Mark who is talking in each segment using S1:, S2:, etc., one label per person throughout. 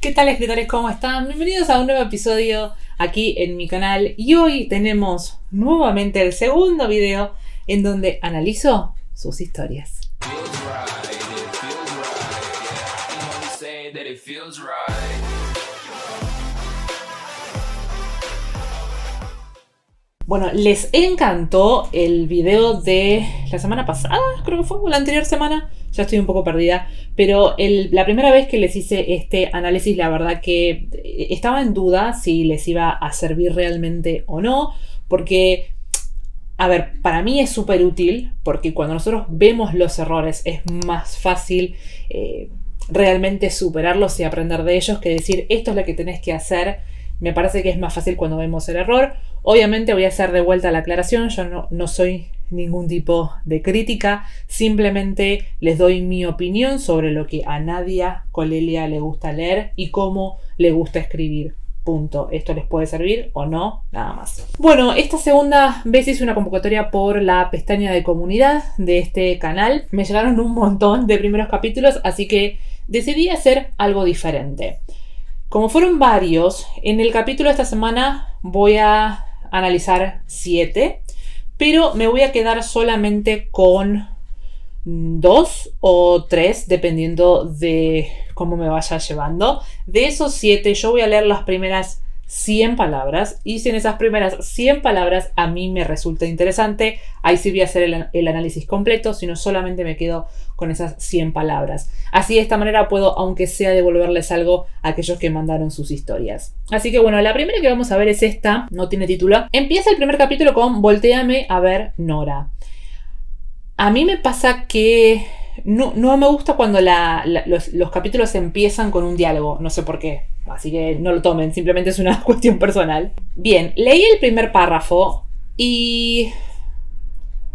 S1: ¿Qué tal, escritores? ¿Cómo están? Bienvenidos a un nuevo episodio aquí en mi canal. Y hoy tenemos nuevamente el segundo video en donde analizo sus historias. Bueno, les encantó el video de la semana pasada, creo que fue, o la anterior semana, ya estoy un poco perdida, pero la primera vez que les hice este análisis, la verdad que estaba en duda si les iba a servir realmente o no, porque, a ver, para mí es súper útil, porque cuando nosotros vemos los errores es más fácil realmente superarlos y aprender de ellos que decir esto es lo que tenés que hacer. Me parece que es más fácil cuando vemos el error. Obviamente voy a hacer de vuelta la aclaración, yo no soy ningún tipo de crítica, simplemente les doy mi opinión sobre lo que a Nadia Colelia le gusta leer y cómo le gusta escribir. Punto. Esto les puede servir o no, nada más. Bueno, esta segunda vez hice una convocatoria por la pestaña de comunidad de este canal. Me llegaron un montón de primeros capítulos, así que decidí hacer algo diferente. Como fueron varios, en el capítulo de esta semana voy a analizar 7, pero me voy a quedar solamente con 2 o 3, dependiendo de cómo me vaya llevando. De esos 7, yo voy a leer las primeras 100 palabras, y si en esas primeras 100 palabras a mí me resulta interesante, ahí sí voy a hacer el análisis completo, si no solamente me quedo con esas 100 palabras. Así de esta manera puedo, aunque sea, devolverles algo a aquellos que mandaron sus historias. Así que bueno, la primera que vamos a ver es esta, no tiene título. Empieza el primer capítulo con Voltéame a ver, Nora. A mí me pasa que no me gusta cuando los capítulos empiezan con un diálogo, no sé por qué. Así que no lo tomen, simplemente es una cuestión personal. Bien, leí el primer párrafo y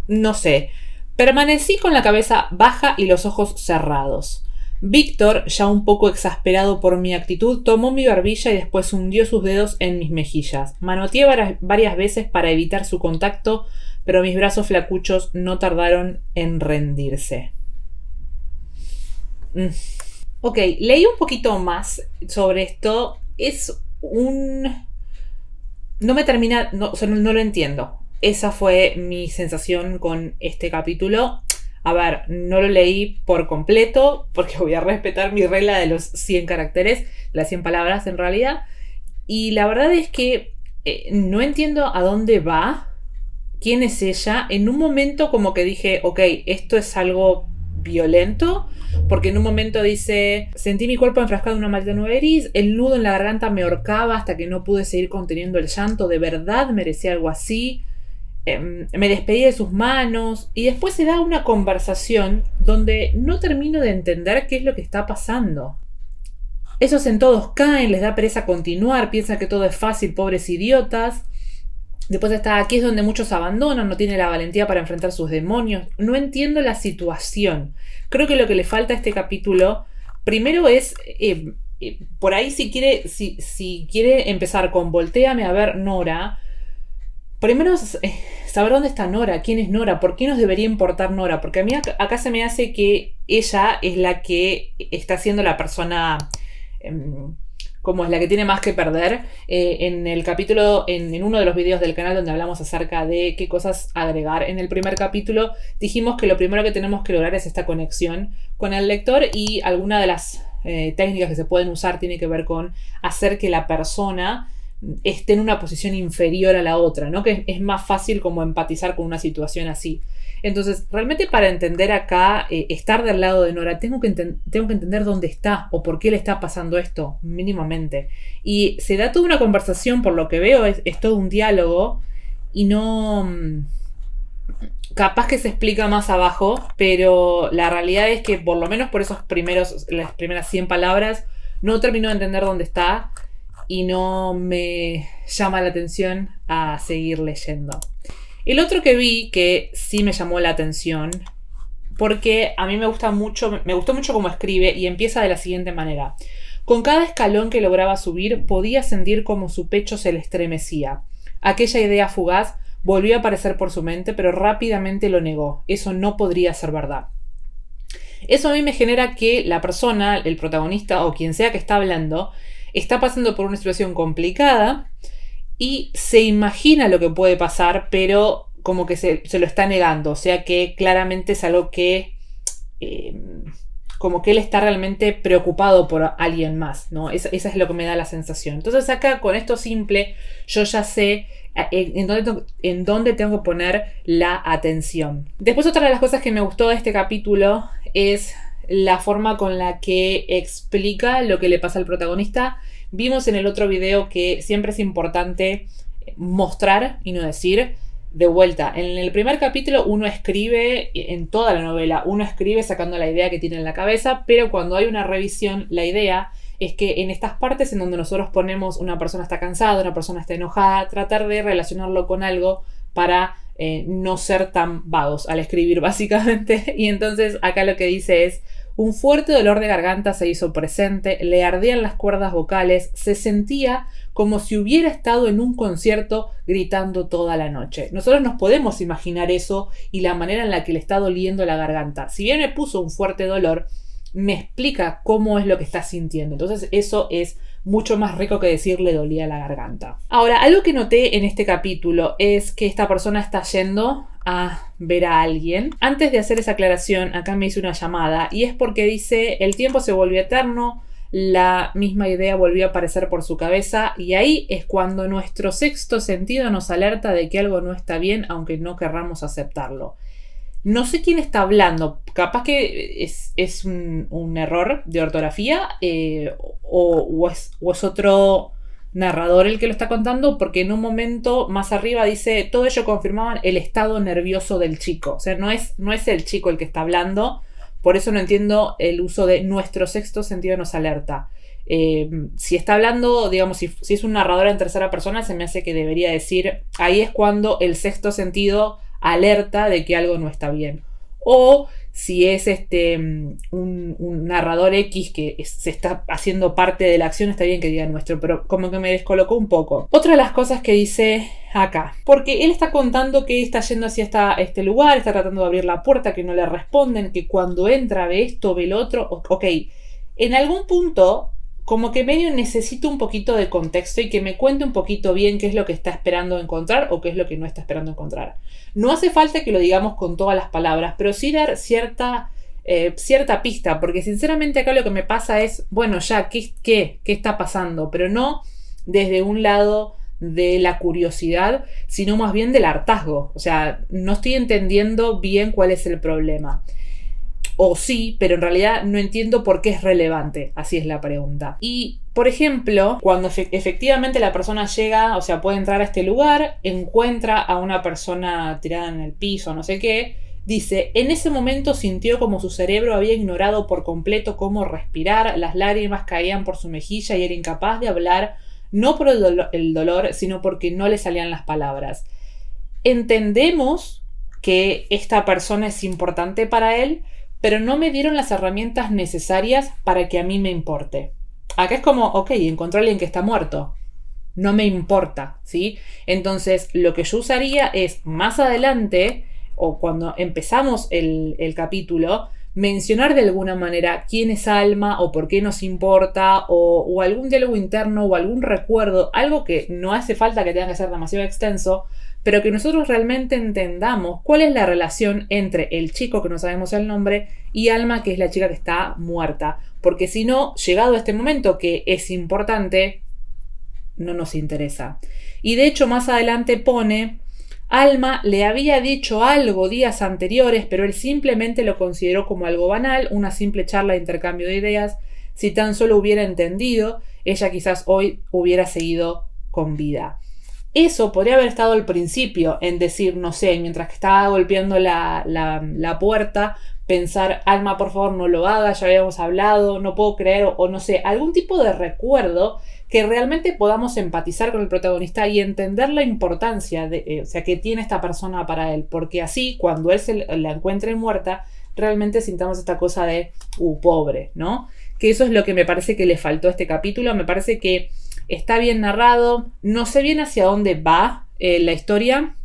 S1: no sé, permanecí con la cabeza baja y los ojos cerrados. Víctor, ya un poco exasperado por mi actitud, tomó mi barbilla y después hundió sus dedos en mis mejillas. Manoteé varias veces para evitar su contacto, pero mis brazos flacuchos no tardaron en rendirse. Ok, leí un poquito más sobre esto. No me termina, no lo entiendo. Esa fue mi sensación con este capítulo. A ver, no lo leí por completo porque voy a respetar mi regla de los 100 caracteres, las 100 palabras en realidad. Y la verdad es que no entiendo a dónde va, quién es ella. En un momento como que dije, ok, esto es algo violento, porque en un momento dice: sentí mi cuerpo enfrascado en una maldita nube gris, el nudo en la garganta me ahorcaba hasta que no pude seguir conteniendo el llanto, de verdad merecía algo así. Me despedí de sus manos y después se da una conversación donde no termino de entender qué es lo que está pasando. Esos en todos caen, les da pereza continuar, piensan que todo es fácil, pobres idiotas. Después está: aquí es donde muchos abandonan, no tiene la valentía para enfrentar sus demonios. No entiendo la situación. Creo que lo que le falta a este capítulo, primero es, por ahí si quiere empezar con Voltéame a ver, Nora, primero saber dónde está Nora, quién es Nora, por qué nos debería importar Nora, porque a mí acá se me hace que ella es la que está siendo la persona como es la que tiene más que perder. En el capítulo, en uno de los videos del canal donde hablamos acerca de qué cosas agregar en el primer capítulo, dijimos que lo primero que tenemos que lograr es esta conexión con el lector, y alguna de las técnicas que se pueden usar tiene que ver con hacer que la persona esté en una posición inferior a la otra, ¿no? Que es más fácil como empatizar con una situación así. Entonces, realmente para entender acá, estar del lado de Nora, tengo que entender dónde está o por qué le está pasando esto, mínimamente. Y se da toda una conversación, por lo que veo, es todo un diálogo, y no... capaz que se explica más abajo, pero la realidad es que por lo menos por las primeras 100 palabras no termino de entender dónde está y no me llama la atención a seguir leyendo. El otro que vi que sí me llamó la atención, porque a mí me gustó mucho cómo escribe, y empieza de la siguiente manera: con cada escalón que lograba subir podía sentir como su pecho se le estremecía. Aquella idea fugaz volvió a aparecer por su mente, pero rápidamente lo negó. Eso no podría ser verdad. Eso a mí me genera que la persona, el protagonista o quien sea que está hablando, está pasando por una situación complicada y se imagina lo que puede pasar, pero como que se lo está negando. O sea que claramente es algo que como que él está realmente preocupado por alguien más, ¿no? Esa es lo que me da la sensación. Entonces acá con esto simple yo ya sé en dónde tengo que poner la atención. Después otra de las cosas que me gustó de este capítulo es la forma con la que explica lo que le pasa al protagonista. Vimos en el otro video que siempre es importante mostrar y no decir. De vuelta, en el primer capítulo uno escribe, en toda la novela, uno escribe sacando la idea que tiene en la cabeza, pero cuando hay una revisión, la idea es que en estas partes en donde nosotros ponemos una persona está cansada, una persona está enojada, tratar de relacionarlo con algo para no ser tan vagos al escribir básicamente. Y entonces acá lo que dice es: un fuerte dolor de garganta se hizo presente, le ardían las cuerdas vocales, se sentía como si hubiera estado en un concierto gritando toda la noche. Nosotros nos podemos imaginar eso y la manera en la que le está doliendo la garganta. Si bien me puso un fuerte dolor, me explica cómo es lo que está sintiendo. Entonces eso es mucho más rico que decir le dolía la garganta. Ahora, algo que noté en este capítulo es que esta persona está yendo a ver a alguien. Antes de hacer esa aclaración, acá me hice una llamada y es porque dice: el tiempo se volvió eterno, la misma idea volvió a aparecer por su cabeza, y ahí es cuando nuestro sexto sentido nos alerta de que algo no está bien, aunque no querramos aceptarlo. No sé quién está hablando, capaz que es un error de ortografía o es otro narrador el que lo está contando, porque en un momento más arriba dice: todo ello confirmaban el estado nervioso del chico. O sea, no es el chico el que está hablando, por eso no entiendo el uso de nuestro sexto sentido nos alerta. Si está hablando, digamos, si es un narrador en tercera persona, se me hace que debería decir: ahí es cuando el sexto sentido alerta de que algo no está bien. O si es un narrador X que se está haciendo parte de la acción, está bien que diga nuestro, pero como que me descolocó un poco. Otra de las cosas que dice acá, porque él está contando que está yendo hacia este lugar, está tratando de abrir la puerta, que no le responden, que cuando entra ve esto, ve lo otro. Ok, en algún punto como que medio necesito un poquito de contexto y que me cuente un poquito bien qué es lo que está esperando encontrar o qué es lo que no está esperando encontrar. No hace falta que lo digamos con todas las palabras, pero sí dar cierta pista, porque sinceramente acá lo que me pasa es: bueno, ya, ¿qué está pasando? Pero no desde un lado de la curiosidad, sino más bien del hartazgo. O sea, no estoy entendiendo bien cuál es el problema. O sí, pero en realidad no entiendo por qué es relevante. Así es la pregunta. Y, por ejemplo, cuando efectivamente la persona llega, o sea, puede entrar a este lugar, encuentra a una persona tirada en el piso, no sé qué, dice: en ese momento sintió como su cerebro había ignorado por completo cómo respirar, las lágrimas caían por su mejilla y era incapaz de hablar, no por el dolor, sino porque no le salían las palabras. Entendemos que esta persona es importante para él, pero no me dieron las herramientas necesarias para que a mí me importe. Acá es como: ok, encontré a alguien que está muerto. No me importa, ¿sí? Entonces, lo que yo usaría es más adelante, o cuando empezamos el capítulo, mencionar de alguna manera quién es Alma o por qué nos importa, o algún diálogo interno o algún recuerdo, algo que no hace falta que tenga que ser demasiado extenso, pero que nosotros realmente entendamos cuál es la relación entre el chico, que no sabemos el nombre, y Alma, que es la chica que está muerta. Porque si no, llegado a este momento que es importante, no nos interesa. Y de hecho más adelante pone: Alma le había dicho algo días anteriores, pero él simplemente lo consideró como algo banal, una simple charla de intercambio de ideas. Si tan solo hubiera entendido, ella quizás hoy hubiera seguido con vida. Eso podría haber estado al principio, en decir, no sé, mientras que estaba golpeando la puerta, pensar: Alma, por favor, no lo hagas, ya habíamos hablado, no puedo creer, o no sé, algún tipo de recuerdo que realmente podamos empatizar con el protagonista y entender la importancia o sea, que tiene esta persona para él, porque así, cuando él la encuentre muerta, realmente sintamos esta cosa de pobre, ¿no? Que eso es lo que me parece que le faltó a este capítulo. Me parece que está bien narrado, no sé bien hacia dónde va la historia,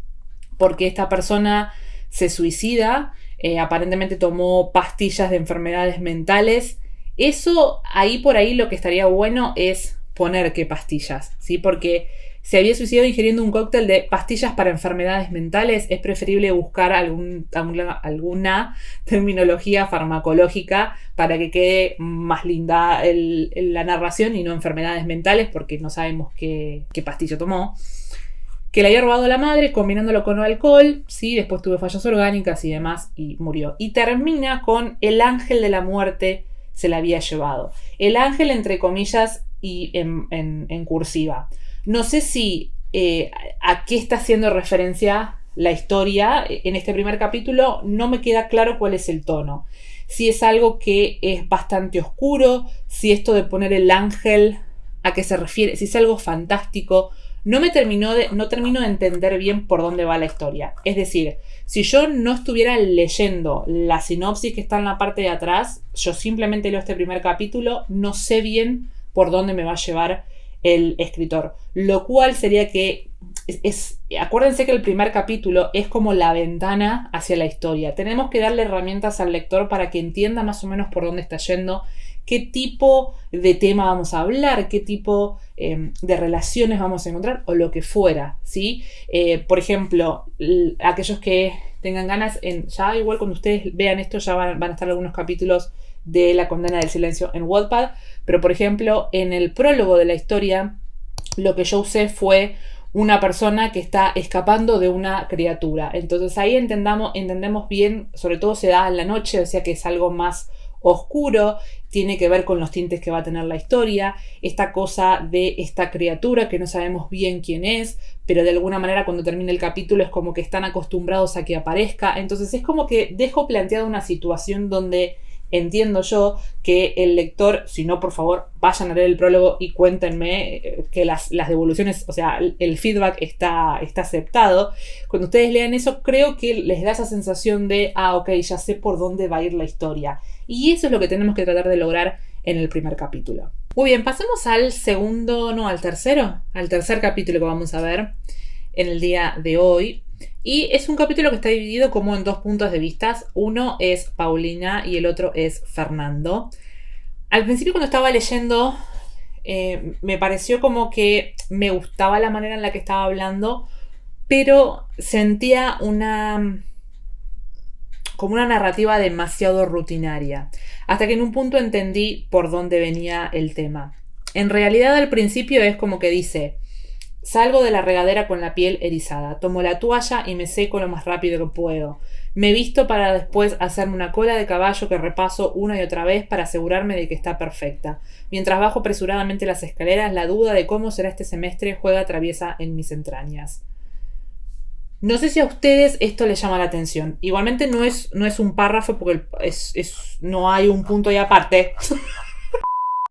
S1: porque esta persona se suicida, Aparentemente tomó pastillas de enfermedades mentales. Eso, ahí por ahí lo que estaría bueno es poner qué pastillas, ¿sí? Porque se había suicidado ingiriendo un cóctel de pastillas para enfermedades mentales. Es preferible buscar alguna terminología farmacológica para que quede más linda la narración y no enfermedades mentales, porque no sabemos qué pastilla tomó. Que le había robado a la madre combinándolo con alcohol, ¿sí? Después tuvo fallas orgánicas y demás y murió. Y termina con el ángel de la muerte se la había llevado. El ángel entre comillas y en cursiva. No sé si a qué está haciendo referencia la historia en este primer capítulo. No me queda claro cuál es el tono. Si es algo que es bastante oscuro, si esto de poner el ángel a qué se refiere, si es algo fantástico. No termino de entender bien por dónde va la historia. Es decir, si yo no estuviera leyendo la sinopsis que está en la parte de atrás, yo simplemente leo este primer capítulo, no sé bien por dónde me va a llevar el escritor. Lo cual sería que acuérdense que el primer capítulo es como la ventana hacia la historia. Tenemos que darle herramientas al lector para que entienda más o menos por dónde está yendo, qué tipo de tema vamos a hablar, qué tipo de relaciones vamos a encontrar o lo que fuera, ¿sí? Por ejemplo, aquellos que tengan ganas, ya igual cuando ustedes vean esto ya van a estar algunos capítulos de La condena del silencio en Wattpad, pero por ejemplo en el prólogo de la historia lo que yo usé fue una persona que está escapando de una criatura. Entonces ahí entendemos bien, sobre todo se da en la noche, o sea que es algo más oscuro, tiene que ver con los tintes que va a tener la historia, esta cosa de esta criatura que no sabemos bien quién es, pero de alguna manera cuando termina el capítulo es como que están acostumbrados a que aparezca. Entonces es como que dejo planteada una situación donde entiendo yo que el lector, si no, por favor, vayan a leer el prólogo y cuéntenme que las devoluciones, o sea, el feedback está aceptado. Cuando ustedes lean eso, creo que les da esa sensación de, ok, ya sé por dónde va a ir la historia. Y eso es lo que tenemos que tratar de lograr en el primer capítulo. Muy bien, pasemos al tercer capítulo que vamos a ver en el día de hoy. Y es un capítulo que está dividido como en dos puntos de vista. Uno es Paulina y el otro es Fernando. Al principio cuando estaba leyendo me pareció como que me gustaba la manera en la que estaba hablando, pero sentía como una narrativa demasiado rutinaria. Hasta que en un punto entendí por dónde venía el tema. En realidad al principio es como que dice: salgo de la regadera con la piel erizada, tomo la toalla y me seco lo más rápido que puedo. Me visto para después hacerme una cola de caballo que repaso una y otra vez para asegurarme de que está perfecta. Mientras bajo apresuradamente las escaleras, la duda de cómo será este semestre juega traviesa en mis entrañas. No sé si a ustedes esto les llama la atención. Igualmente no es un párrafo porque no hay un punto y aparte.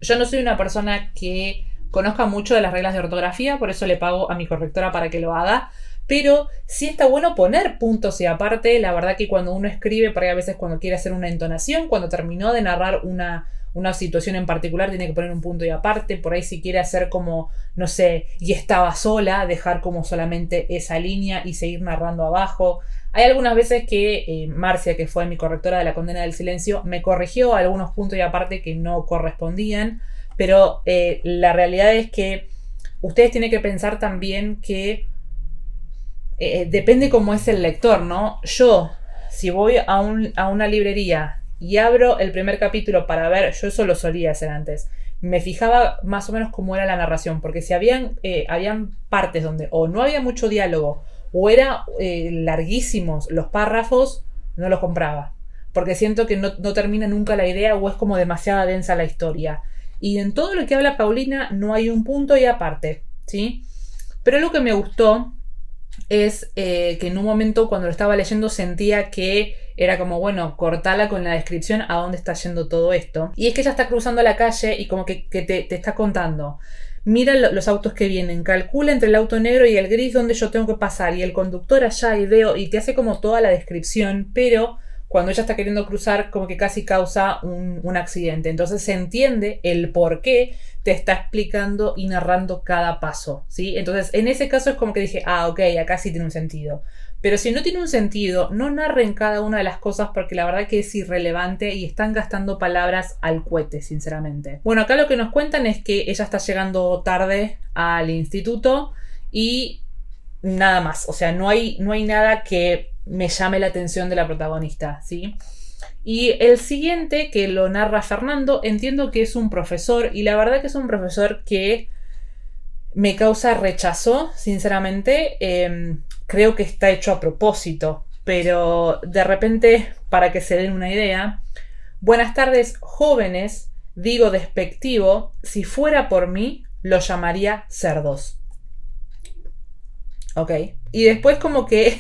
S1: Yo no soy una persona que conozca mucho de las reglas de ortografía, por eso le pago a mi correctora para que lo haga, pero sí está bueno poner puntos y aparte. La verdad que cuando uno escribe, por ahí a veces cuando quiere hacer una entonación, cuando terminó de narrar una situación en particular, tiene que poner un punto y aparte. Por ahí si quiere hacer como, no sé, y estaba sola, dejar como solamente esa línea y seguir narrando abajo. Hay algunas veces que Marcia, que fue mi correctora de La condena del silencio, me corrigió algunos puntos y aparte que no correspondían. Pero la realidad es que ustedes tienen que pensar también que depende cómo es el lector, ¿no? Yo, si voy a una librería y abro el primer capítulo para ver, yo eso lo solía hacer antes, me fijaba más o menos cómo era la narración, porque si habían partes donde o no había mucho diálogo o eran larguísimos los párrafos, no los compraba, porque siento que no termina nunca la idea o es como demasiado densa la historia. Y en todo lo que habla Paulina no hay un punto y aparte, ¿sí? Pero lo que me gustó es que en un momento cuando lo estaba leyendo sentía que era como, bueno, cortala con la descripción a dónde está yendo todo esto. Y es que ella está cruzando la calle y como que te está contando: mira los autos que vienen, calcula entre el auto negro y el gris dónde yo tengo que pasar, y el conductor allá, y veo, y te hace como toda la descripción, pero cuando ella está queriendo cruzar, como que casi causa un accidente. Entonces se entiende el por qué te está explicando y narrando cada paso, ¿sí? Entonces, en ese caso es como que dije, ok, acá sí tiene un sentido. Pero si no tiene un sentido, no narren cada una de las cosas porque la verdad que es irrelevante y están gastando palabras al cohete, sinceramente. Bueno, acá lo que nos cuentan es que ella está llegando tarde al instituto y nada más. O sea, no hay nada que me llame la atención de la protagonista, ¿sí? Y el siguiente, que lo narra Fernando, entiendo que es un profesor y la verdad que es un profesor que me causa rechazo, sinceramente. Creo que está hecho a propósito, pero de repente, para que se den una idea, buenas tardes, jóvenes, digo despectivo, si fuera por mí, lo llamaría cerdos. Ok. Y después como que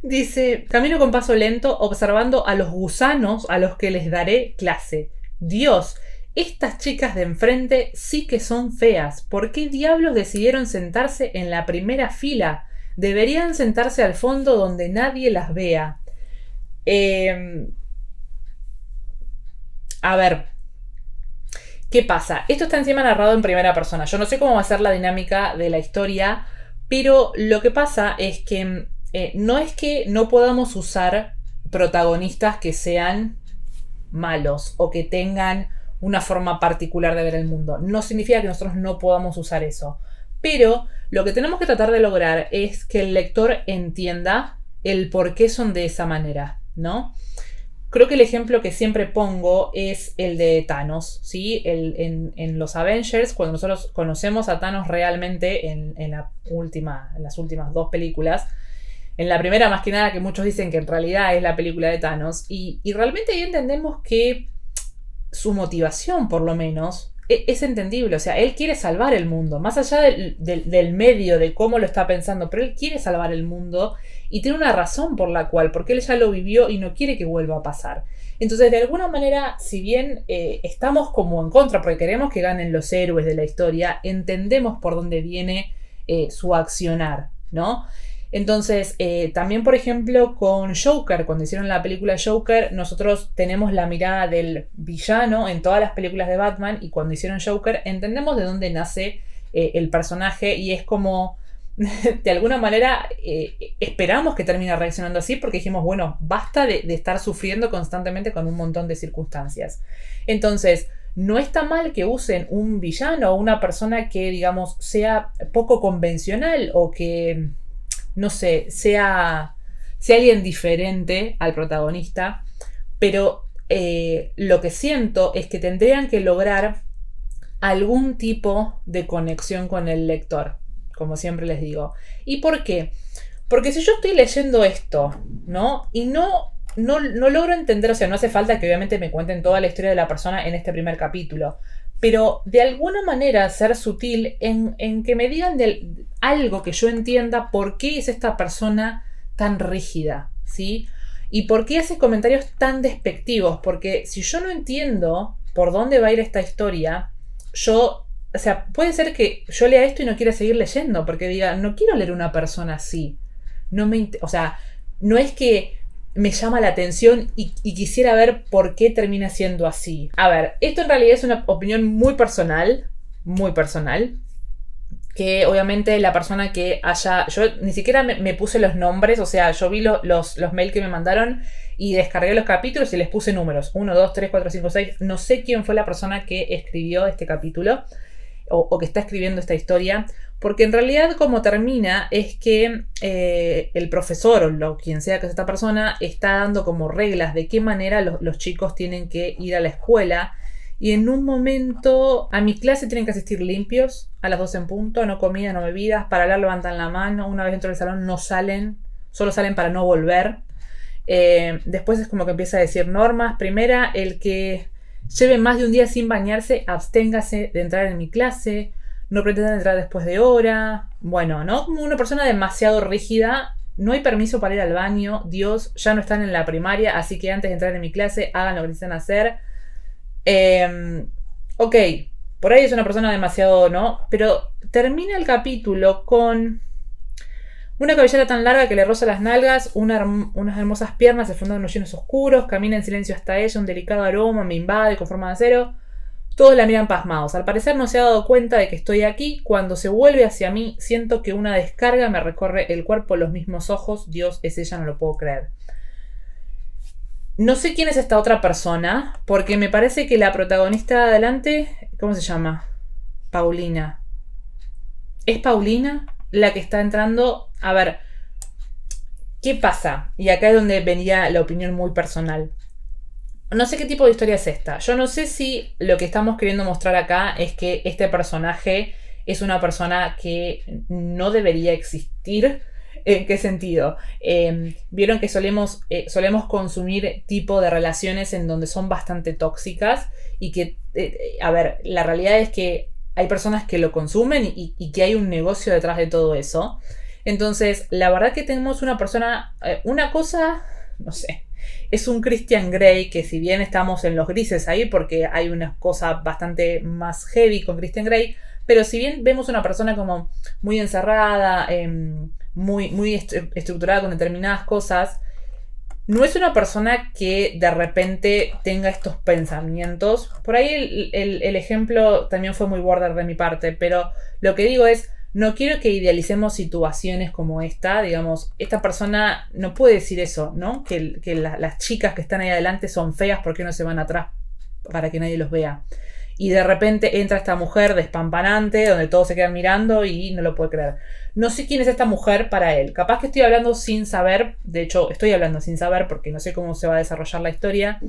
S1: dice, camino con paso lento, observando a los gusanos a los que les daré clase. Dios, estas chicas de enfrente sí que son feas. ¿Por qué diablos decidieron sentarse en la primera fila? Deberían sentarse al fondo donde nadie las vea. A ver, ¿qué pasa? Esto está encima narrado en primera persona. Yo no sé cómo va a ser la dinámica de la historia, pero lo que pasa es que no es que no podamos usar protagonistas que sean malos o que tengan una forma particular de ver el mundo. No significa que nosotros no podamos usar eso. Pero lo que tenemos que tratar de lograr es que el lector entienda el por qué son de esa manera, ¿no? Creo que el ejemplo que siempre pongo es el de Thanos, ¿sí? En los Avengers, cuando nosotros conocemos a Thanos realmente en las últimas dos películas, en la primera más que nada que muchos dicen que en realidad es la película de Thanos, y realmente ahí entendemos que su motivación, por lo menos, es entendible. O sea, él quiere salvar el mundo, más allá del medio, de cómo lo está pensando, pero él quiere salvar el mundo y tiene una razón por la cual, porque él ya lo vivió y no quiere que vuelva a pasar. Entonces, de alguna manera, si bien estamos como en contra, porque queremos que ganen los héroes de la historia, entendemos por dónde viene su accionar, ¿no? Entonces, también, por ejemplo, con Joker, cuando hicieron la película Joker, nosotros tenemos la mirada del villano en todas las películas de Batman, y cuando hicieron Joker entendemos de dónde nace el personaje, y es como, de alguna manera, esperamos que termine reaccionando así, porque dijimos, bueno, basta de estar sufriendo constantemente con un montón de circunstancias. Entonces, no está mal que usen un villano o una persona que, digamos, sea poco convencional o que, no sé, sea alguien diferente al protagonista, pero lo que siento es que tendrían que lograr algún tipo de conexión con el lector, como siempre les digo. ¿Y por qué? Porque si yo estoy leyendo esto, ¿no? Y no logro entender, o sea, no hace falta que obviamente me cuenten toda la historia de la persona en este primer capítulo, pero de alguna manera ser sutil en que me digan algo que yo entienda por qué es esta persona tan rígida, ¿sí? Y por qué hace comentarios tan despectivos, porque si yo no entiendo por dónde va a ir esta historia, o sea, puede ser que yo lea esto y no quiera seguir leyendo, porque diga, no quiero leer una persona así. O sea, no es que me llama la atención y quisiera ver por qué termina siendo así. A ver, esto en realidad es una opinión muy personal, que obviamente la persona que haya... Yo ni siquiera me puse los nombres, o sea, yo vi los mails que me mandaron y descargué los capítulos y les puse números. 1, 2, 3, 4, 5, 6. No sé quién fue la persona que escribió este capítulo o que está escribiendo esta historia, porque en realidad como termina es que el profesor o quien sea que es esta persona está dando como reglas de qué manera los chicos tienen que ir a la escuela, y en un momento a mi clase tienen que asistir limpios a las 12 en punto, no comida, no bebidas, para hablar levantan la mano, una vez dentro del salón no salen, solo salen para no volver. Después es como que empieza a decir normas. Primera, el que lleve más de un día sin bañarse, absténgase de entrar en mi clase. No pretendan entrar después de hora. Bueno, ¿no? Como una persona demasiado rígida. No hay permiso para ir al baño. Dios, ya no están en la primaria, así que antes de entrar en mi clase, hagan lo que necesitan hacer. Ok, por ahí es una persona demasiado, ¿no? Pero termina el capítulo con Una cabellera tan larga que le roza las nalgas, unas hermosas piernas se fundan en los llenos oscuros, camina en silencio hasta ella, un delicado aroma me invade con forma de acero. Todos la miran pasmados. Al parecer no se ha dado cuenta de que estoy aquí. Cuando se vuelve hacia mí, siento que una descarga me recorre el cuerpo, los mismos ojos. Dios, es ella, no lo puedo creer. No sé quién es esta otra persona, porque me parece que la protagonista de adelante, ¿cómo se llama? Paulina. ¿Es Paulina la que está entrando? A ver, ¿qué pasa? Y acá es donde venía la opinión muy personal. No sé qué tipo de historia es esta. Yo no sé si lo que estamos queriendo mostrar acá es que este personaje es una persona que no debería existir. ¿En qué sentido? Vieron que solemos consumir tipo de relaciones en donde son bastante tóxicas y que, a ver, la realidad es que hay personas que lo consumen y que hay un negocio detrás de todo eso. Entonces, la verdad que tenemos una persona, una cosa, no sé, es un Christian Grey que si bien estamos en los grises ahí porque hay una cosa bastante más heavy con Christian Grey, pero si bien vemos una persona como muy encerrada, muy estructurada con determinadas cosas, no es una persona que de repente tenga estos pensamientos. Por ahí el ejemplo también fue muy border de mi parte, pero lo que digo es, no quiero que idealicemos situaciones como esta. Digamos, esta persona no puede decir eso, ¿no? Que las chicas que están ahí adelante son feas porque no se van atrás para que nadie los vea. Y de repente entra esta mujer despampanante donde todos se quedan mirando y no lo puede creer. No sé quién es esta mujer para él. Capaz que estoy hablando sin saber. De hecho, estoy hablando sin saber porque no sé cómo se va a desarrollar la historia.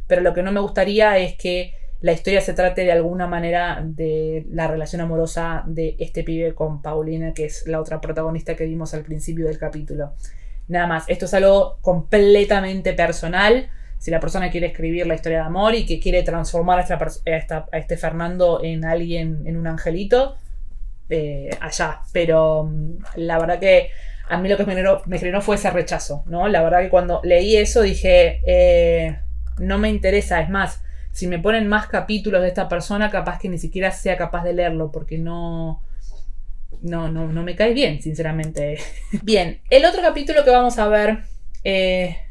S1: Pero lo que no me gustaría es que la historia se trate de alguna manera de la relación amorosa de este pibe con Paulina, que es la otra protagonista que vimos al principio del capítulo. Nada más, esto es algo completamente personal. Si la persona quiere escribir la historia de amor y que quiere transformar a este Fernando en alguien, en un angelito, allá. Pero la verdad que a mí lo que me generó fue ese rechazo, ¿no? La verdad que cuando leí eso dije, no me interesa. Es más, si me ponen más capítulos de esta persona, capaz que ni siquiera sea capaz de leerlo, porque no me cae bien, sinceramente. Bien, el otro capítulo que vamos a ver,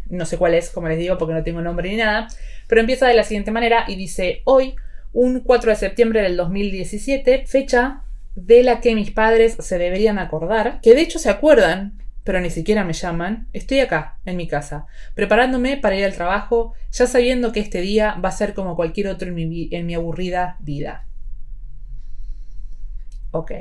S1: no sé cuál es, como les digo, porque no tengo nombre ni nada, pero empieza de la siguiente manera y dice: hoy, un 4 de septiembre del 2017, fecha de la que mis padres se deberían acordar, que de hecho se acuerdan, pero ni siquiera me llaman. Estoy acá, en mi casa, preparándome para ir al trabajo, ya sabiendo que este día va a ser como cualquier otro en mi aburrida vida. Ok.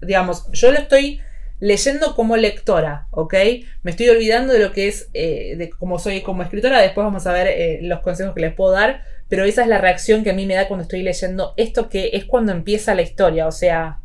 S1: Digamos, yo lo estoy leyendo como lectora, ¿ok? Me estoy olvidando de lo que es, de cómo soy como escritora. Después vamos a ver los consejos que les puedo dar, pero esa es la reacción que a mí me da cuando estoy leyendo esto, que es cuando empieza la historia. O sea,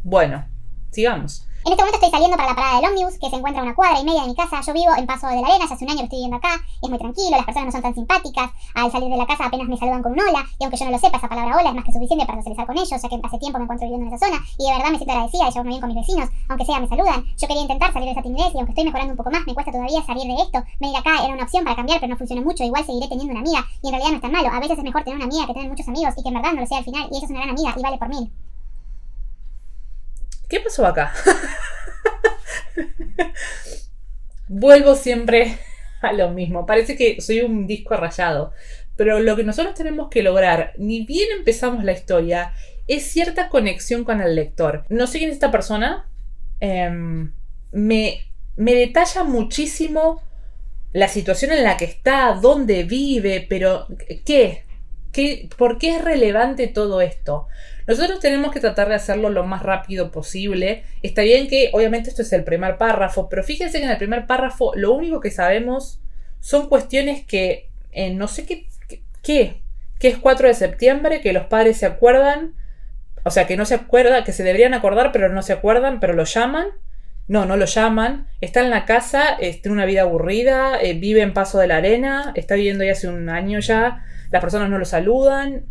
S1: bueno, sigamos.
S2: En este momento estoy saliendo para la parada del ómnibus, que se encuentra a 1,5 cuadras de mi casa. Yo vivo en Paso de la Arena, ya hace un año que estoy viviendo acá. Es muy tranquilo, las personas no son tan simpáticas. Al salir de la casa apenas me saludan con un hola. Y aunque yo no lo sepa, esa palabra hola es más que suficiente para socializar con ellos, ya que hace tiempo me encuentro viviendo en esa zona. Y de verdad me siento agradecida de llevarme bien con mis vecinos. Aunque sea, me saludan. Yo quería intentar salir de esa timidez y aunque estoy mejorando un poco más, me cuesta todavía salir de esto. Venir acá era una opción para cambiar, pero no funcionó mucho. Igual seguiré teniendo una amiga. Y en realidad no es tan malo. A veces es mejor tener una amiga que tener muchos amigos y que en verdad no lo sea al final. Y ella es una gran amiga y vale por 1000.
S1: ¿Qué pasó acá? Vuelvo siempre a lo mismo. Parece que soy un disco rayado. Pero lo que nosotros tenemos que lograr, ni bien empezamos la historia, es cierta conexión con el lector. No sé quién es esta persona. Me detalla muchísimo la situación en la que está, dónde vive, pero ¿qué? ¿Por qué es relevante todo esto? Nosotros tenemos que tratar de hacerlo lo más rápido posible. Está bien que obviamente esto es el primer párrafo, pero fíjense que en el primer párrafo lo único que sabemos son cuestiones que no sé qué es 4 de septiembre, que los padres se acuerdan, o sea, que no se acuerdan, que se deberían acordar, pero no se acuerdan, pero lo llaman. No lo llaman. Está en la casa, tiene una vida aburrida, vive en Paso de la Arena, está viviendo ya hace un año ya. Las personas no lo saludan.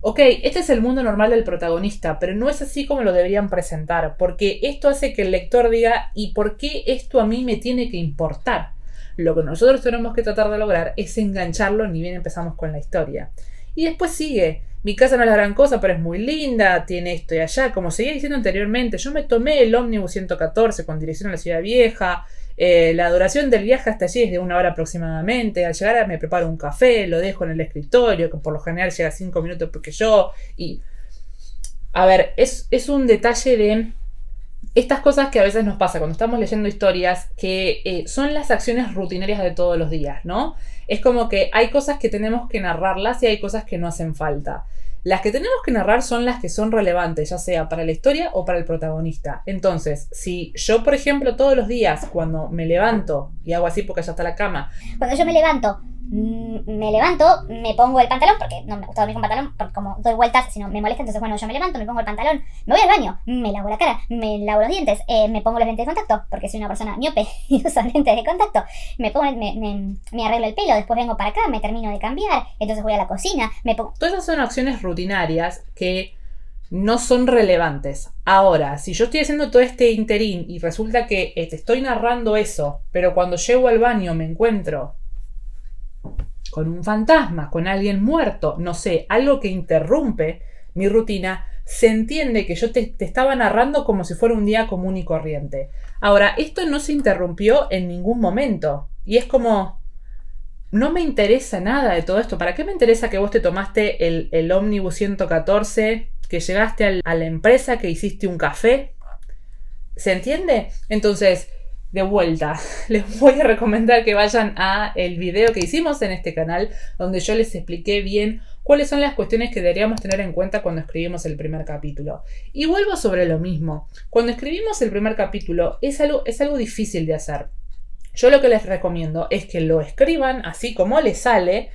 S1: Ok, este es el mundo normal del protagonista, pero no es así como lo deberían presentar, porque esto hace que el lector diga: ¿y por qué esto a mí me tiene que importar? Lo que nosotros tenemos que tratar de lograr es engancharlo ni bien empezamos con la historia. Y después sigue. Mi casa no es la gran cosa, pero es muy linda, tiene esto y allá. Como seguía diciendo anteriormente, yo me tomé el ómnibus 114 con dirección a la Ciudad Vieja. La duración del viaje hasta allí es de 1 hora aproximadamente. Al llegar me preparo un café, lo dejo en el escritorio, que por lo general llega 5 minutos porque yo. Y a ver, es un detalle de estas cosas que a veces nos pasa cuando estamos leyendo historias, que son las acciones rutinarias de todos los días, ¿no? Es como que hay cosas que tenemos que narrarlas y hay cosas que no hacen falta. Las que tenemos que narrar son las que son relevantes, ya sea para la historia o para el protagonista. Entonces, si yo, por ejemplo, todos los días, cuando me levanto, y hago así porque ya está la cama.
S2: Cuando yo me levanto, me pongo el pantalón, porque no me gusta dormir con pantalón, porque como doy vueltas, si no me molesta, entonces bueno, yo me levanto, me pongo el pantalón, me voy al baño, me lavo la cara, me lavo los dientes, me pongo los lentes de contacto, porque soy una persona miope y uso lentes de contacto, me arreglo el pelo, después vengo para acá, me termino de cambiar, entonces voy a la cocina,
S1: Todas esas son acciones rutinarias que no son relevantes. Ahora, si yo estoy haciendo todo este interín y resulta que te estoy narrando eso, pero cuando llego al baño me encuentro con un fantasma, con alguien muerto, no sé, algo que interrumpe mi rutina, se entiende que yo te estaba narrando como si fuera un día común y corriente. Ahora, esto no se interrumpió en ningún momento. Y es como, no me interesa nada de todo esto. ¿Para qué me interesa que vos te tomaste el ómnibus 114, que llegaste a la empresa, que hiciste un café? ¿Se entiende? Entonces, de vuelta, les voy a recomendar que vayan a el video que hicimos en este canal, donde yo les expliqué bien cuáles son las cuestiones que deberíamos tener en cuenta cuando escribimos el primer capítulo. Y vuelvo sobre lo mismo. Cuando escribimos el primer capítulo es algo difícil de hacer. Yo lo que les recomiendo es que lo escriban así como les sale,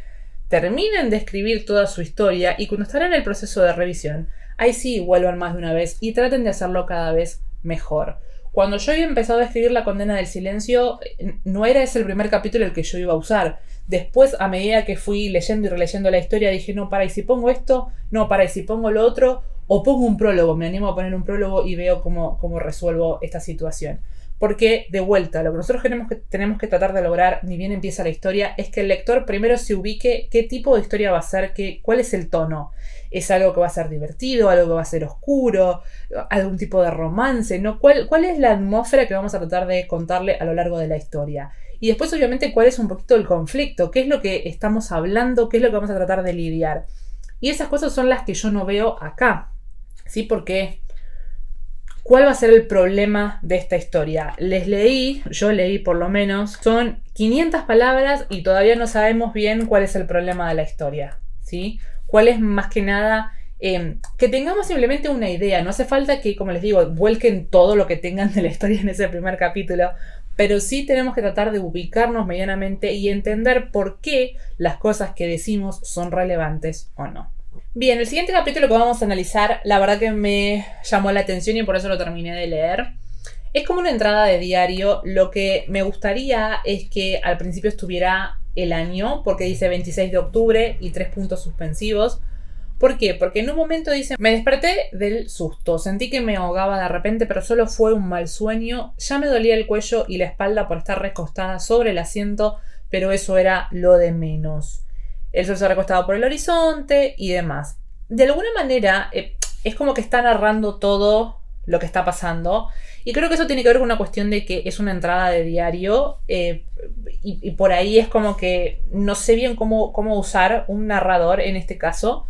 S1: terminen de escribir toda su historia y cuando estén en el proceso de revisión, ahí sí vuelvan más de una vez y traten de hacerlo cada vez mejor. Cuando yo había empezado a escribir La condena del silencio, no era ese el primer capítulo el que yo iba a usar. Después, a medida que fui leyendo y releyendo la historia, dije, no, para, ¿y si pongo esto? No, para, ¿y si pongo lo otro? O pongo un prólogo, me animo a poner un prólogo y veo cómo resuelvo esta situación. Porque, de vuelta, lo que nosotros tenemos que tratar de lograr, ni bien empieza la historia, es que el lector primero se ubique qué tipo de historia va a ser, cuál es el tono. ¿Es algo que va a ser divertido, algo que va a ser oscuro, algún tipo de romance, ¿no? ¿Cuál es la atmósfera que vamos a tratar de contarle a lo largo de la historia? Y después, obviamente, cuál es un poquito el conflicto, qué es lo que estamos hablando, qué es lo que vamos a tratar de lidiar. Y esas cosas son las que yo no veo acá, ¿sí? Porque ¿cuál va a ser el problema de esta historia? Yo leí por lo menos, son 500 palabras y todavía no sabemos bien cuál es el problema de la historia, ¿sí? ¿Cuál es más que nada? Que tengamos simplemente una idea. No hace falta que, como les digo, vuelquen todo lo que tengan de la historia en ese primer capítulo, pero sí tenemos que tratar de ubicarnos medianamente y entender por qué las cosas que decimos son relevantes o no. Bien, el siguiente capítulo que vamos a analizar, la verdad que me llamó la atención y por eso lo terminé de leer. Es como una entrada de diario. Lo que me gustaría es que al principio estuviera el año, porque dice 26 de octubre y 3 puntos suspensivos. ¿Por qué? Porque en un momento dice, me desperté del susto, sentí que me ahogaba de repente, pero solo fue un mal sueño. Ya me dolía el cuello y la espalda por estar recostada sobre el asiento, pero eso era lo de menos. El sol se recostaba por el horizonte y demás. De alguna manera, es como que está narrando todo lo que está pasando. Y creo que eso tiene que ver con una cuestión de que es una entrada de diario. Y por ahí es como que no sé bien cómo usar un narrador en este caso.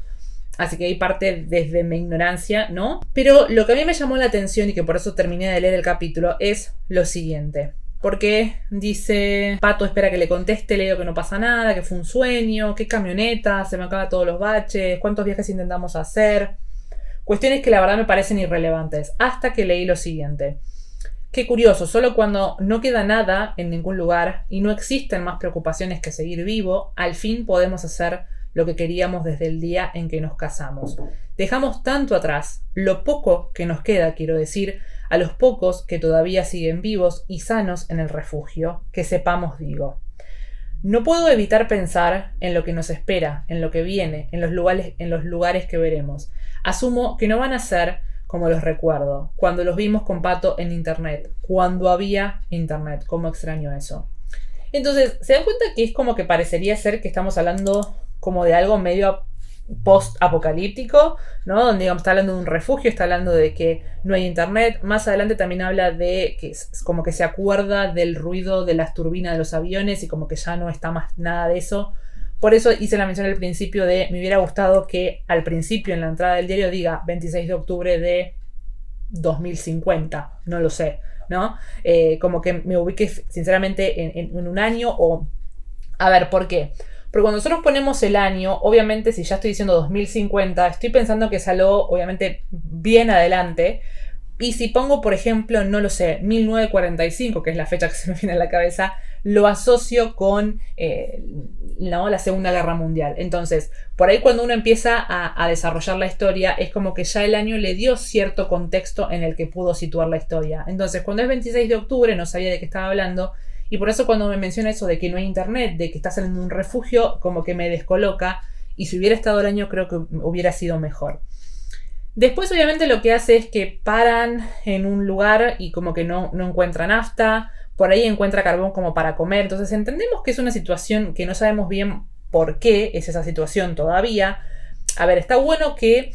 S1: Así que ahí parte desde mi ignorancia, ¿no? Pero lo que a mí me llamó la atención y que por eso terminé de leer el capítulo es lo siguiente. Porque dice, Pato espera que le conteste, le digo que no pasa nada, que fue un sueño, qué camioneta, se me acaban todos los baches, cuántos viajes intentamos hacer. Cuestiones que la verdad me parecen irrelevantes, hasta que leí lo siguiente. Qué curioso, solo cuando no queda nada en ningún lugar y no existen más preocupaciones que seguir vivo, al fin podemos hacer lo que queríamos desde el día en que nos casamos. Dejamos tanto atrás, lo poco que nos queda, quiero decir, a los pocos que todavía siguen vivos y sanos en el refugio, que sepamos, digo. No puedo evitar pensar en lo que nos espera, en lo que viene, en los lugares que veremos. Asumo que no van a ser como los recuerdo, cuando los vimos con Pato en internet, cuando había internet, cómo extraño eso. Entonces, ¿se dan cuenta que es como que parecería ser que estamos hablando como de algo medio post-apocalíptico, ¿no? Donde digamos, está hablando de un refugio, está hablando de que no hay internet. Más adelante también habla de que es como que se acuerda del ruido de las turbinas de los aviones y como que ya no está más nada de eso. Por eso hice la mención al principio de me hubiera gustado que al principio en la entrada del diario diga 26 de octubre de 2050, no lo sé, ¿no? Como que me ubique sinceramente en un año o... A ver, ¿por qué? Porque cuando nosotros ponemos el año, obviamente si ya estoy diciendo 2050, estoy pensando que es algo obviamente bien adelante. Y si pongo, por ejemplo, no lo sé, 1945, que es la fecha que se me viene a la cabeza, lo asocio con la Segunda Guerra Mundial. Entonces, por ahí cuando uno empieza a desarrollar la historia, es como que ya el año le dio cierto contexto en el que pudo situar la historia. Entonces, cuando es 26 de octubre, no sabía de qué estaba hablando. Y por eso cuando me menciona eso de que no hay internet, de que estás en un refugio, como que me descoloca. Y si hubiera estado el año, creo que hubiera sido mejor. Después obviamente lo que hace es que paran en un lugar y como que no encuentran nafta, por ahí encuentra carbón como para comer, entonces entendemos que es una situación que no sabemos bien por qué es esa situación todavía. A ver, está bueno que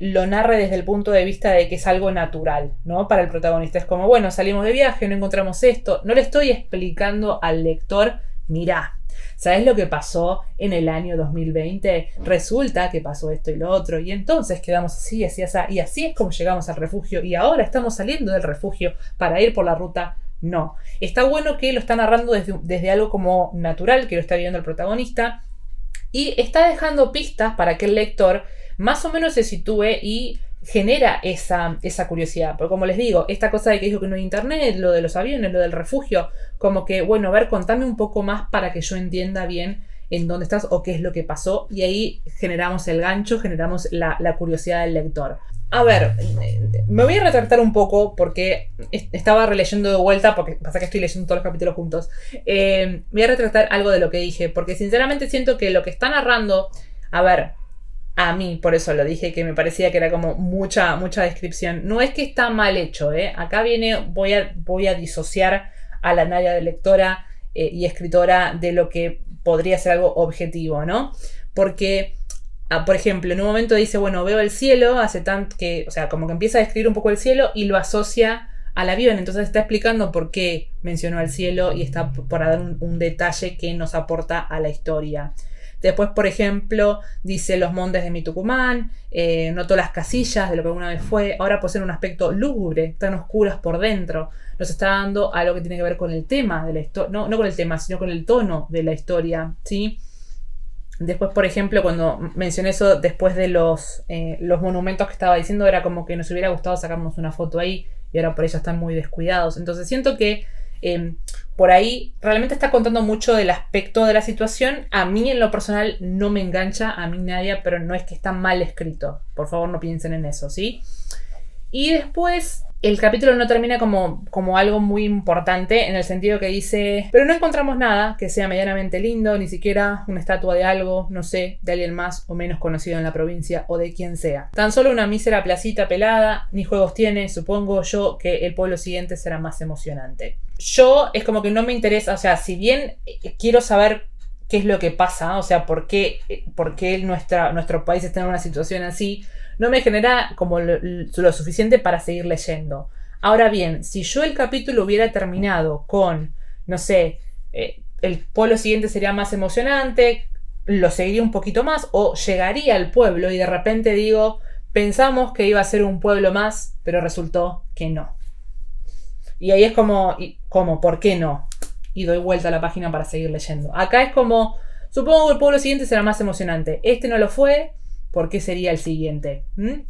S1: lo narre desde el punto de vista de que es algo natural, ¿no? Para el protagonista es como, bueno, salimos de viaje, no encontramos esto, no le estoy explicando al lector, mirá, ¿sabes lo que pasó en el año 2020? Resulta que pasó esto y lo otro. Y entonces quedamos así, así, así. Y así es como llegamos al refugio. Y ahora estamos saliendo del refugio para ir por la ruta. No. Está bueno que lo está narrando desde algo como natural, que lo está viviendo el protagonista. Y está dejando pistas para que el lector más o menos se sitúe y genera esa curiosidad. Porque como les digo, esta cosa de que dijo que no hay internet, lo de los aviones, lo del refugio, como que, bueno, a ver, contame un poco más para que yo entienda bien en dónde estás o qué es lo que pasó. Y ahí generamos el gancho, generamos la curiosidad del lector. A ver, me voy a retractar un poco porque estaba releyendo de vuelta, porque pasa que estoy leyendo todos los capítulos juntos. Voy a retractar algo de lo que dije, porque sinceramente siento que lo que está narrando, a ver, a mí, por eso lo dije, que me parecía que era como mucha descripción. No es que está mal hecho, ¿eh? Acá voy a disociar a la Nadia de lectora y escritora de lo que podría ser algo objetivo, ¿no? Porque, por ejemplo, en un momento dice, bueno, veo el cielo, hace tanto que, o sea, como que empieza a describir un poco el cielo y lo asocia al avión. Entonces está explicando por qué mencionó al cielo y está para dar un detalle que nos aporta a la historia. Después, por ejemplo, dice los montes de mi Tucumán, notó las casillas de lo que alguna vez fue, ahora poseen un aspecto lúgubre, tan oscuras por dentro. Nos está dando algo que tiene que ver con el tema de la historia, no con el tema, sino con el tono de la historia, ¿sí? Después, por ejemplo, cuando mencioné eso, después de los monumentos que estaba diciendo, era como que nos hubiera gustado sacarnos una foto ahí y ahora por ello están muy descuidados. Entonces siento que por ahí realmente está contando mucho del aspecto de la situación. A mí en lo personal no me engancha, a mí Nadia, pero no es que está mal escrito. Por favor no piensen en eso, ¿sí? Y después el capítulo no termina como algo muy importante en el sentido que dice, pero no encontramos nada que sea medianamente lindo, ni siquiera una estatua de algo, no sé, de alguien más o menos conocido en la provincia o de quien sea. Tan solo una mísera placita pelada, ni juegos tiene, supongo yo que el pueblo siguiente será más emocionante. Yo es como que no me interesa, o sea, si bien quiero saber qué es lo que pasa, o sea, por qué nuestro país está en una situación así, no me genera como lo suficiente para seguir leyendo. Ahora bien, si yo el capítulo hubiera terminado con, no sé, el pueblo siguiente sería más emocionante, lo seguiría un poquito más, o llegaría al pueblo y de repente digo, pensamos que iba a ser un pueblo más, pero resultó que no. Y ahí es como, ¿por qué no? Y doy vuelta a la página para seguir leyendo. Acá es como, supongo que el pueblo siguiente será más emocionante. Este no lo fue, ¿por qué sería el siguiente?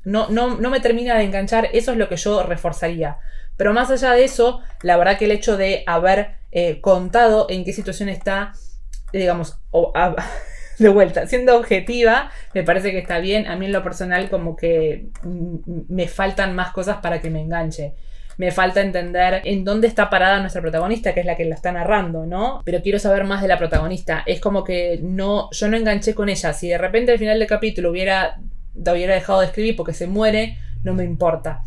S1: No me termina de enganchar, eso es lo que yo reforzaría. Pero más allá de eso, la verdad que el hecho de haber contado en qué situación está, digamos, de vuelta, siendo objetiva, me parece que está bien. A mí en lo personal como que me faltan más cosas para que me enganche. Me falta entender en dónde está parada nuestra protagonista, que es la que la está narrando, ¿no? Pero quiero saber más de la protagonista. Es como que yo no enganché con ella. Si de repente al final del capítulo hubiera dejado de escribir porque se muere, no me importa.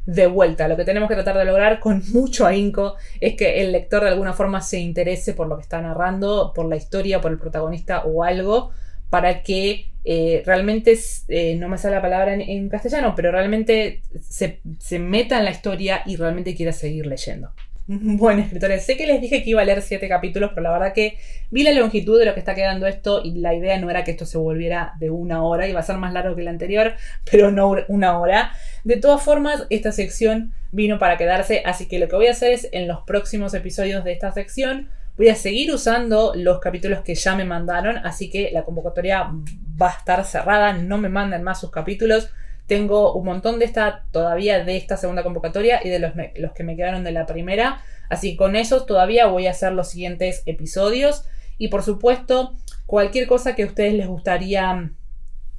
S1: De vuelta, lo que tenemos que tratar de lograr con mucho ahínco es que el lector de alguna forma se interese por lo que está narrando, por la historia, por el protagonista o algo, para que realmente, no me sale la palabra en castellano, pero realmente se meta en la historia y realmente quiera seguir leyendo. Bueno, escritores, sé que les dije que iba a leer 7 capítulos, pero la verdad que vi la longitud de lo que está quedando esto y la idea no era que esto se volviera de 1 hora, iba a ser más largo que el anterior, pero no 1 hora. De todas formas, esta sección vino para quedarse, así que lo que voy a hacer es, en los próximos episodios de esta sección, voy a seguir usando los capítulos que ya me mandaron, así que la convocatoria va a estar cerrada, no me manden más sus capítulos. Tengo un montón todavía de esta segunda convocatoria y de los que me quedaron de la primera. Así que con esos todavía voy a hacer los siguientes episodios. Y por supuesto, cualquier cosa que a ustedes les gustaría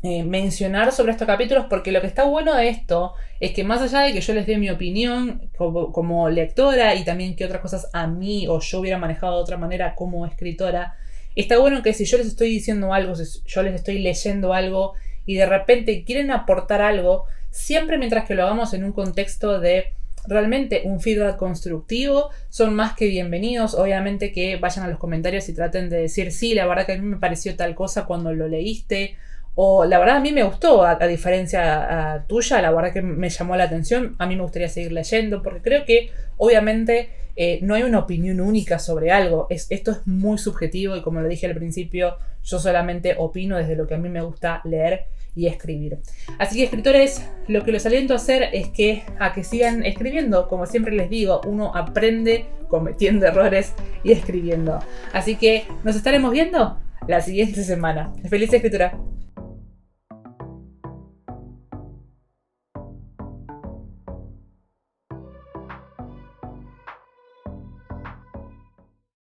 S1: mencionar sobre estos capítulos, porque lo que está bueno de esto es que más allá de que yo les dé mi opinión como lectora y también que otras cosas a mí o yo hubiera manejado de otra manera como escritora, está bueno que si yo les estoy diciendo algo, si yo les estoy leyendo algo y de repente quieren aportar algo, siempre mientras que lo hagamos en un contexto de realmente un feedback constructivo, son más que bienvenidos. Obviamente que vayan a los comentarios y traten de decir, sí, la verdad que a mí me pareció tal cosa cuando lo leíste, o la verdad a mí me gustó, a diferencia tuya, la verdad que me llamó la atención, a mí me gustaría seguir leyendo, porque creo que obviamente no hay una opinión única sobre algo, esto es muy subjetivo y como lo dije al principio, yo solamente opino desde lo que a mí me gusta leer y escribir. Así que, escritores, lo que los aliento a hacer es a que sigan escribiendo. Como siempre les digo, uno aprende cometiendo errores y escribiendo. Así que nos estaremos viendo la siguiente semana. ¡Feliz escritura!